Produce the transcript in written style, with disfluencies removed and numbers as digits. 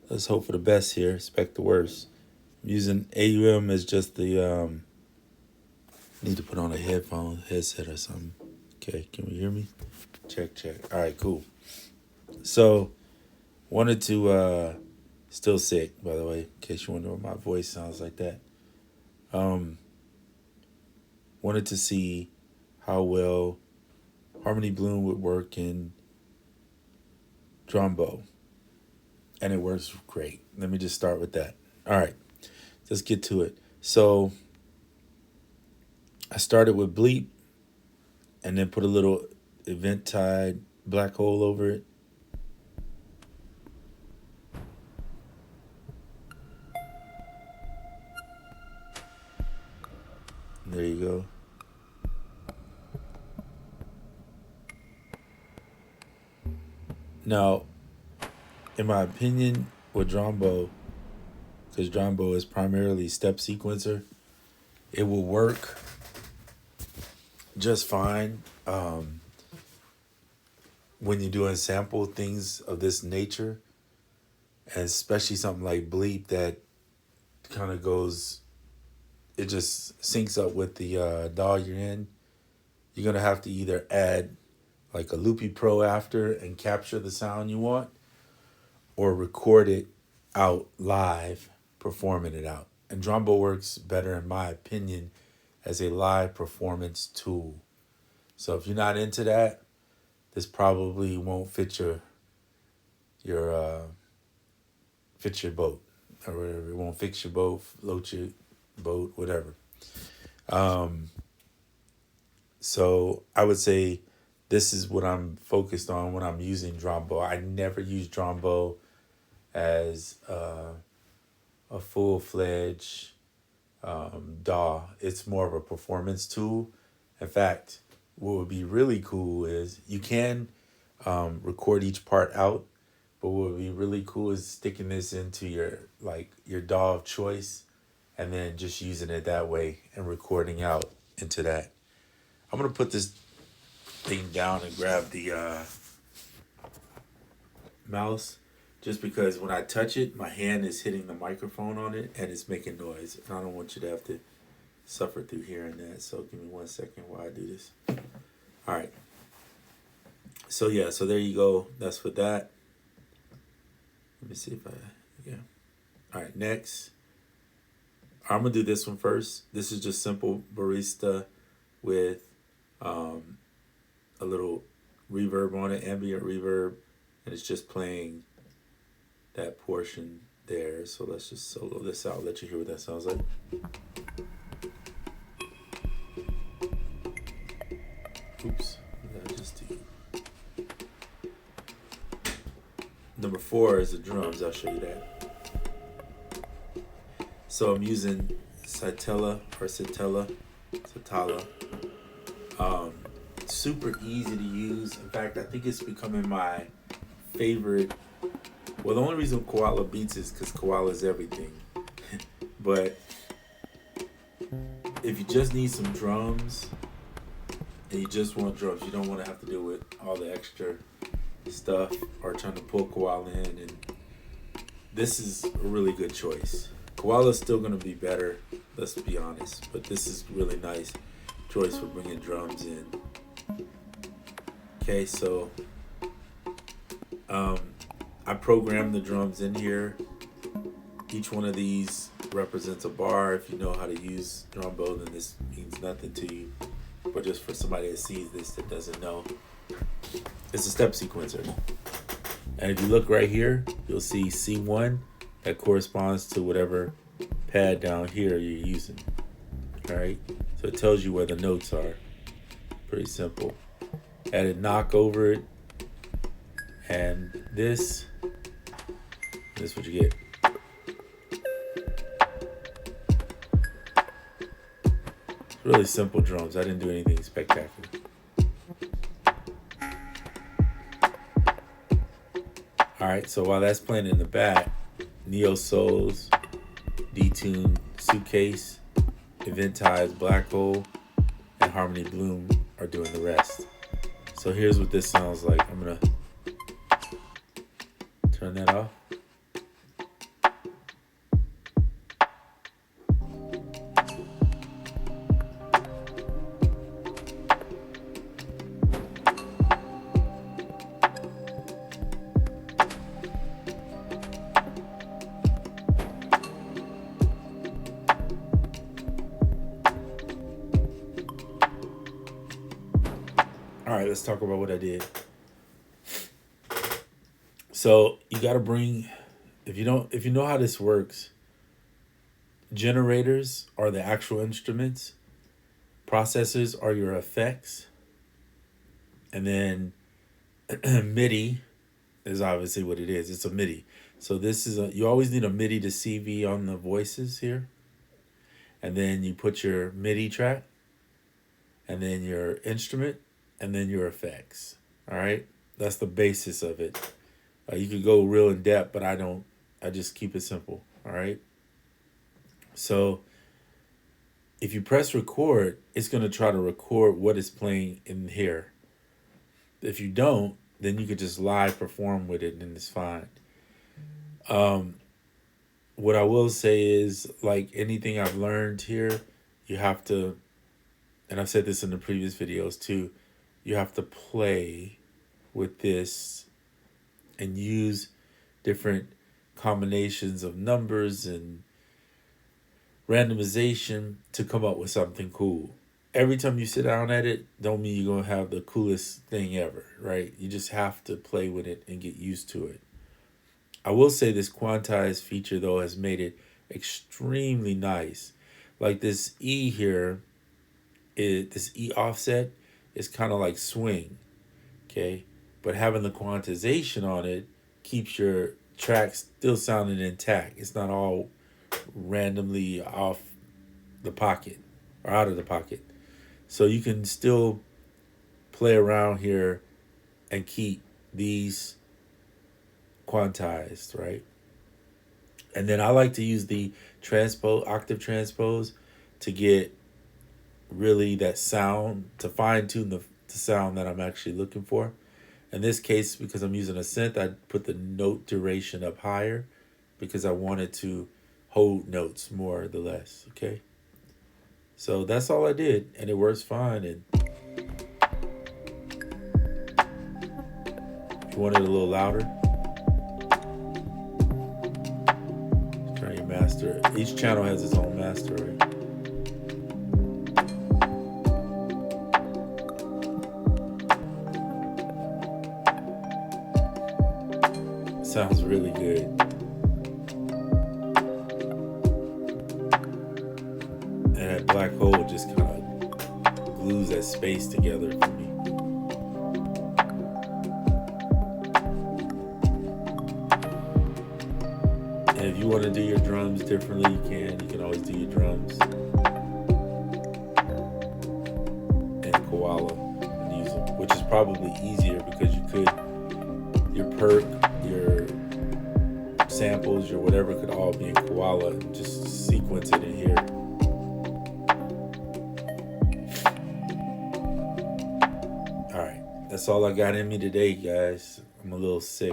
let's hope for the best here. Expect the worst. I'm using AUM as just the need to put on a headset or something. Okay, can we hear me? Check, check. All right, cool. So, wanted to still sick, by the way, in case you wonder what my voice sounds like that. Um, Wanted to see how well Harmony Bloom would work in Drambo, and it works great. Let me just start with that. All right, let's get to it. So I started with Bleep, and then put a little Eventide black hole over it. There you go. Now, in my opinion, with Drambo, because Drambo is primarily step sequencer, it will work just fine when you're doing sample things of this nature, and especially something like Bleep that kind of goes, it just syncs up with the DAW you're in. You're going to have to either add like a Loopy Pro after and capture the sound you want, or record it out live, performing it out. And Drambo works better, in my opinion, as a live performance tool. So if you're not into that, this probably won't fit your fit your boat, or whatever. It won't fix your boat, float your boat, whatever. So I would say this is what I'm focused on when I'm using Drambo. I never use Drambo as a full-fledged DAW. It's more of a performance tool. In fact, what would be really cool is you can record each part out, but what would be really cool is sticking this into your DAW of choice, and then just using it that way and recording out into that. I'm gonna put this thing down and grab the mouse, just because when I touch it, my hand is hitting the microphone on it and it's making noise. And I don't want you to have to suffer through hearing that. So give me 1 second while I do this. All right. So yeah, so there you go. That's for that. Let me see if yeah. All right, next. I'm gonna do this one first. This is just simple barista with a little reverb on it, ambient reverb, and it's just playing that portion there. So let's just solo this out, let you hear what that sounds like. Oops, that just Number 4 is the drums. I'll show you that. So I'm using Satella. Super easy to use. In fact, I think it's becoming my favorite. Well, the only reason Koala beats is because Koala is everything. But if you just need some drums and you just want drums, you don't want to have to deal with all the extra stuff or trying to pull Koala in, and this is a really good choice. Koala's still going to be better, let's be honest, but this is really nice choice for bringing drums in. Okay, so I programmed the drums in here. Each one of these represents a bar. If you know how to use Drambo, then this means nothing to you. But just for somebody that sees this that doesn't know, it's a step sequencer. And if you look right here, you'll see C1 that corresponds to whatever pad down here you're using. All right, so it tells you where the notes are. Pretty simple. Added knock over it, and this is what you get. It's really simple drums. I didn't do anything spectacular. All right, so while that's playing in the back, Neo Soul's Detune Suitcase, Eventide's Black Hole, and Harmony Bloom are doing the rest. So here's what this sounds like. I'm gonna turn that off. let's talk about what I did. So you got to bring, if you know how this works, generators are the actual instruments, processors are your effects, and then MIDI is obviously what it is. It's a MIDI. So this is you always need a MIDI to CV on the voices here. And then you put your MIDI track, and then your instrument, and then your effects. All right? That's the basis of it. You could go real in depth, but I don't. I just keep it simple. All right? So if you press record, it's going to try to record what is playing in here. If you don't, then you could just live perform with it and it's fine. What I will say is, like anything I've learned here, you have to, and I've said this in the previous videos too, you have to play with this and use different combinations of numbers and randomization to come up with something cool. Every time you sit down at it, don't mean you're going to have the coolest thing ever, right? You just have to play with it and get used to it. I will say this quantized feature, though, has made it extremely nice. Like this E here, this E offset is kind of like swing, okay? But having the quantization on it keeps your track still sounding intact. It's not all randomly off the pocket or out of the pocket. So you can still play around here and keep these quantized, right? And then I like to use the octave transpose to get really that sound, to fine tune the sound that I'm actually looking for. In this case, because I'm using a synth, I put the note duration up higher because I wanted to hold notes more or less, okay? So that's all I did, and it works fine. And if you want it a little louder, turn your master. Each channel has its own master, right? Sounds really good. And that black hole just kind of glues that space together for me. And if you want to do your drums differently, you can. You can always do your drums in Koala and use them, which is probably easier because you could, your perk, your samples, your whatever could all be in Koala and just sequence it in here. All right, that's all I got in me today, guys. I'm a little sick.